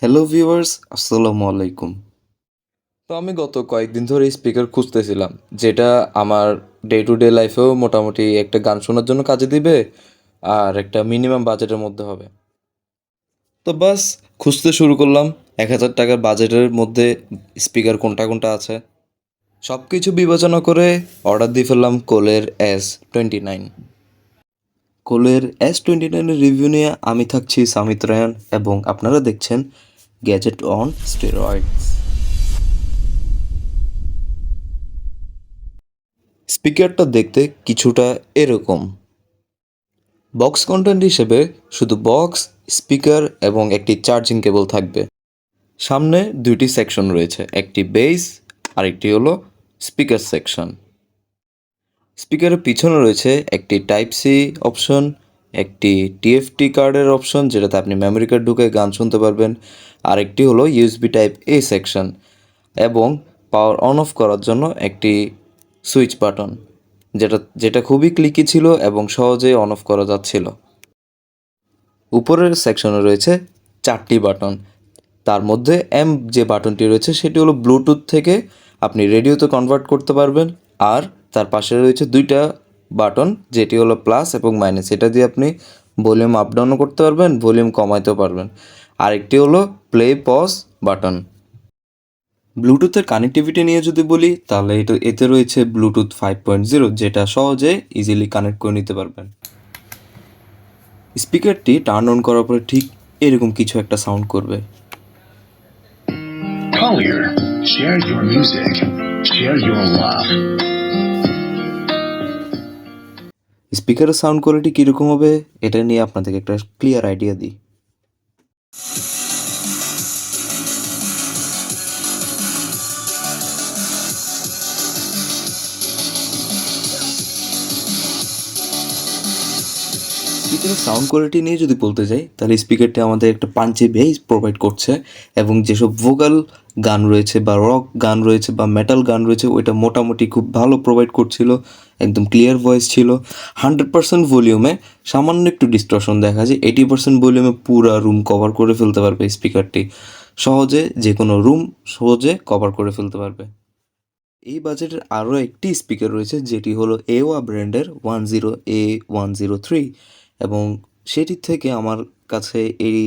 Hello viewers, আসসালামু আলাইকুম। তো আমি গত কয়েকদিন ধরে স্পিকার খুঁজতেছিলাম, যেটা আমার ডে টু ডে লাইফেও মোটামুটি একটা গান শোনার জন্য কাজে দিবে আর একটা মিনিমাম বাজেটের মধ্যে হবে। তো বাস খুঁজতে শুরু করলাম ১,০০০ টাকার বাজেটের মধ্যে স্পিকার কোনটা কোনটা আছে। সব কিছু বিবেচনা করে অর্ডার দিয়ে ফেললাম কোলের S29। কোলের S29-এর রিভিউ নিয়ে আমি থাকছি সামিত রায়ান এবং আপনারা দেখছেন গ্যাজেট অন স্টেরয়েডস। স্পিকারটা দেখতে কিছুটা এরকম। বক্স কন্টেন্ট হিসেবে শুধু বক্স, স্পিকার এবং একটি চার্জিং কেবল থাকবে। সামনে দুইটি সেকশন রয়েছে, একটি বেস আর একটি হলো স্পিকার সেকশন। স্পিকারের পিছনে রয়েছে একটি টাইপ সি অপশন, একটি টিএফটি কার্ডের অপশন যেটাতে আপনি মেমরি কার্ড ঢুকে গান শুনতে পারবেন, আর একটি হলো ইউএসবি টাইপ এ সেকশন এবং পাওয়ার অন অফ করার জন্য একটি সুইচ বাটন, যেটা যেটা খুবই ক্লিকি ছিল এবং সহজেই অন অফ করা যাচ্ছিল। উপরের সেকশনে রয়েছে 4টি বাটন। তার মধ্যে এম যে বাটনটি রয়েছে সেটি হলো ব্লুটুথ থেকে আপনি রেডিওতে কনভার্ট করতে পারবেন, আর তার পাশে রয়েছে 2টা বাটন যেটি হলো প্লাস এবং মাইনাস। এটা দিয়ে আপনি ভলিউম আপ ডাউনও করতে পারবেন, ভলিউম কমাইতেও পারবেন। আরেকটি হলো প্লে পজ বাটন। ব্লুটুথের কানেক্টিভিটি নিয়ে যদি বলি তাহলে এতে রয়েছে ব্লুটুথ 5.0, যেটা সহজে ইজিলি কানেক্ট করে নিতে পারবেন। স্পিকারটি টার্ন অন করার পরে ঠিক এরকম কিছু একটা সাউন্ড করবে। Collier, share your music, share your love. স্পিকারের সাউন্ড কোয়ালিটি কীরকম হবে এটা নিয়ে আপনাদেরকে একটা ক্লিয়ার আইডিয়া দিই। স্পিকারের সাউন্ড কোয়ালিটি নিয়ে যদি বলতে যাই তাহলে স্পিকারটি আমাদের একটা পাঞ্চি বেস প্রোভাইড করছে এবং যেসব ভোকাল গান রয়েছে বা রক গান রয়েছে বা মেটাল গান রয়েছে ওইটা মোটামুটি খুব ভালো প্রোভাইড করছিল, একদম ক্লিয়ার ভয়েস ছিল। 100% ভলিউমে সামান্য একটু ডিস্টরশন দেখা যায়, 80% ভলিউমে পুরা রুম কভার করে ফেলতে পারবে স্পিকারটি, সহজে যে কোনো রুম সহজে কভার করে ফেলতে পারবে। এই বাজেটের আরও একটি স্পিকার রয়েছে যেটি হলো এওয়া ব্র্যান্ডের 10A103 এবং সেটির থেকে আমার কাছে এই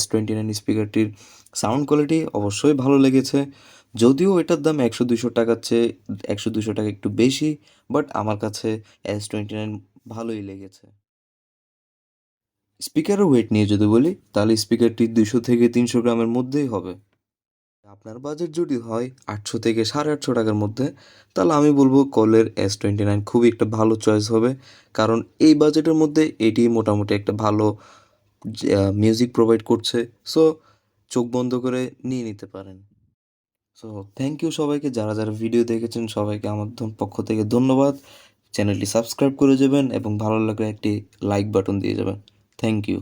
S29 স্পিকারটির সাউন্ড কোয়ালিটি অবশ্যই ভালো লেগেছে। যদিও এটার দাম 100-200 টাকার চেয়ে 100-200 টাকা একটু বেশি, বাট আমার কাছে S29 ভালোই লেগেছে। স্পিকারের ওয়েট নিয়ে যদি বলি তাহলে স্পিকারটি 200 থেকে 300 গ্রামের মধ্যেই হবে। আপনার বাজেট যদি হয় 800 থেকে 850 টাকার মধ্যে তাহলে আমি বলবো কলের S29 খুবই একটা ভালো চয়েস হবে, কারণ এই বাজেটের মধ্যে এটি মোটামুটি একটা ভালো মিউজিক প্রোভাইড করছে। সো চোখ বন্ধ করে নিয়ে নিতে পারেন। সো থ্যাংক ইউ সবাইকে, যারা যারা ভিডিও দেখেছেন সবাইকে আমার পক্ষ থেকে ধন্যবাদ। চ্যানেলটি সাবস্ক্রাইব করে যাবেন এবং ভালো লাগলে একটি লাইক বাটন দিয়ে যাবেন। Thank you.